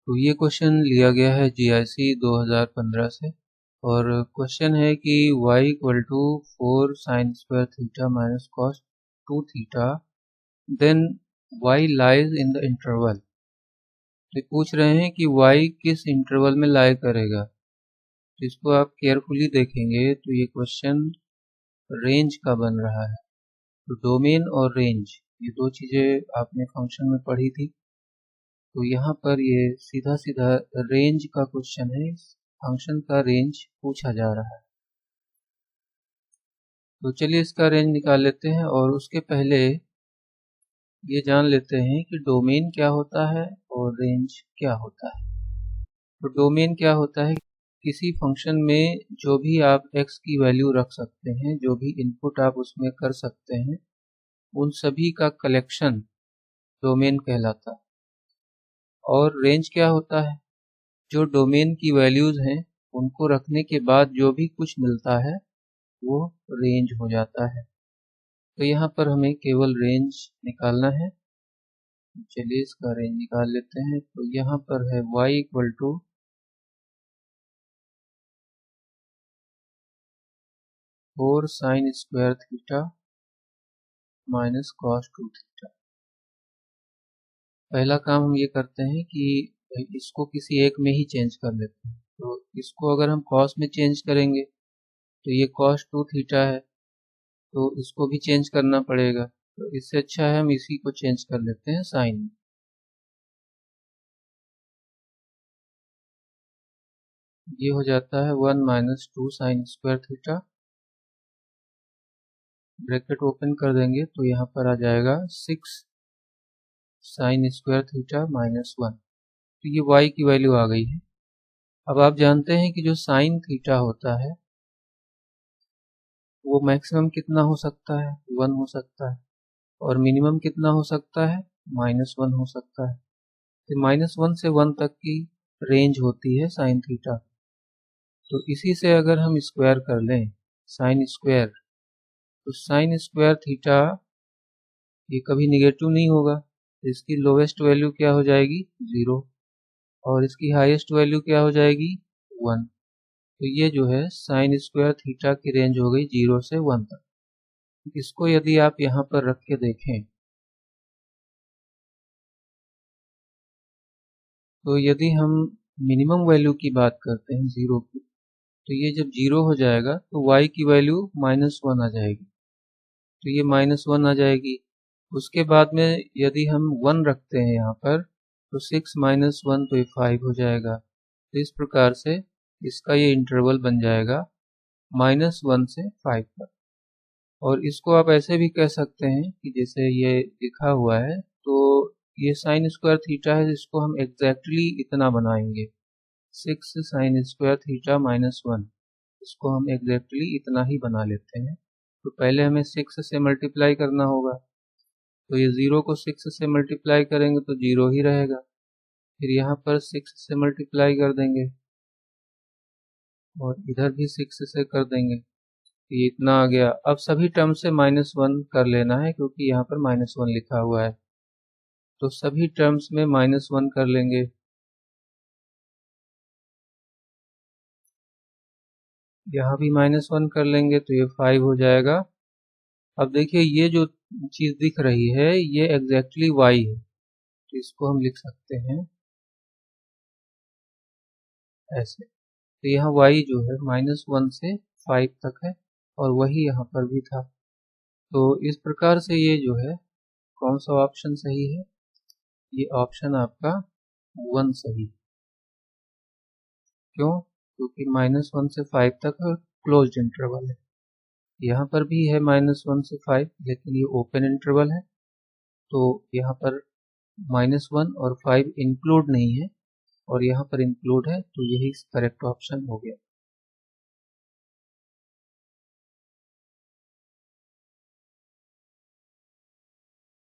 तो ये क्वेश्चन लिया गया है GIC 2015 से और क्वेश्चन है कि y equal to 4 sine square theta minus cos 2 theta then y lies in the interval. तो पूछ रहे हैं कि y किस इंटरवल में लाई करेगा। तो इसको आप केयरफुली देखेंगे तो ये क्वेश्चन रेंज का बन रहा है। तो डोमेन और रेंज ये दो चीज़ें आपने फंक्शन में पढ़ी थी। तो यहाँ पर ये सीधा सीधा रेंज का क्वेश्चन है, फंक्शन का रेंज पूछा जा रहा है। तो चलिए इसका रेंज निकाल लेते हैं और उसके पहले ये जान लेते हैं कि डोमेन क्या होता है और रेंज क्या होता है। तो डोमेन क्या होता है, किसी फंक्शन में जो भी आप x की वैल्यू रख सकते हैं, जो भी इनपुट आप उसमें कर सकते हैं, उन सभी का कलेक्शन डोमेन कहलाता है। और रेंज क्या होता है, जो डोमेन की वैल्यूज हैं उनको रखने के बाद जो भी कुछ मिलता है वो रेंज हो जाता है। तो यहाँ पर हमें केवल रेंज निकालना है। चलिए इसका रेंज निकाल लेते हैं। तो यहाँ पर है y equal to 4 sine square theta minus cos 2 theta. पहला काम हम ये करते हैं कि इसको किसी एक में ही चेंज कर लेते हैं। तो इसको अगर हम कॉस में चेंज करेंगे तो ये कॉस 2 थीटा है, तो इसको भी चेंज करना पड़ेगा। तो इससे अच्छा है हम इसी को चेंज कर लेते हैं साइन में। ये हो जाता है 1 minus 2 sign square theta, bracket open कर देंगे तो यहाँ पर आ जाएगा 6 साइन स्क्वायर थीटा माइनस 1। तो ये y की वैल्यू आ गई है। अब आप जानते हैं कि जो साइन थीटा होता है वो मैक्सिमम कितना हो सकता है, 1 हो सकता है, और मिनिमम कितना हो सकता है, -1 हो सकता है। तो -1 से 1 तक की रेंज होती है साइन थीटा। तो इसी से अगर हम स्क्वायर कर लें साइन स्क्वायर, तो साइन स्क्वायर थीटा ये कभी निगेटिव नहीं होगा। तो इसकी लोवेस्ट वैल्यू क्या हो जाएगी, 0, और इसकी हाईएस्ट वैल्यू क्या हो जाएगी, 1। तो ये जो है साइन स्क्वायर थीटा की रेंज हो गई 0 से 1 तक। इसको यदि आप यहाँ पर रख के देखें तो यदि हम मिनिमम वैल्यू की बात करते हैं 0 की, तो ये जब 0 हो जाएगा तो y की वैल्यू -1 आ जाएगी। तो ये -1 आ जाएगी। उसके बाद में यदि हम 1 रखते हैं यहाँ पर तो 6 माइनस 1 तो ये 5 हो जाएगा। तो इस प्रकार से इसका ये इंटरवल बन जाएगा -1 से 5 तक। और इसको आप ऐसे भी कह सकते हैं कि जैसे ये लिखा हुआ है, तो ये साइन स्क्वायर थीटा है, जिसको हम एग्जैक्टली इतना बनाएंगे 6 साइन स्क्वायर थीटा माइनस 1, इसको हम एग्जैक्टली इतना ही बना लेते हैं। तो पहले हमें 6 से मल्टीप्लाई करना होगा, तो ये 0 को 6 से मल्टीप्लाई करेंगे तो 0 ही रहेगा। फिर यहाँ पर 6 से मल्टीप्लाई कर देंगे और इधर भी 6 से कर देंगे, तो ये इतना आ गया। अब सभी टर्म से -1 कर लेना है क्योंकि यहाँ पर -1 लिखा हुआ है, तो सभी टर्म्स में -1 कर लेंगे। यहाँ भी -1 कर लेंगे तो ये 5 हो जाएगा। अब देखिए ये जो चीज़ दिख रही है ये एग्जैक्टली y है, तो इसको हम लिख सकते हैं ऐसे। तो यहाँ y जो है -1 से 5 तक है और वही यहाँ पर भी था। तो इस प्रकार से ये जो है कौन सा ऑप्शन सही है, ये ऑप्शन आपका 1 सही। क्यों, क्योंकि -1 से 5 तक क्लोज्ड इंटरवल है। यहाँ पर भी है -1 से 5, लेकिन ये ओपन इंटरवल है, तो यहाँ पर -1 और 5 इंक्लूड नहीं है और यहाँ पर इंक्लूड है, तो यही करेक्ट ऑप्शन हो गया।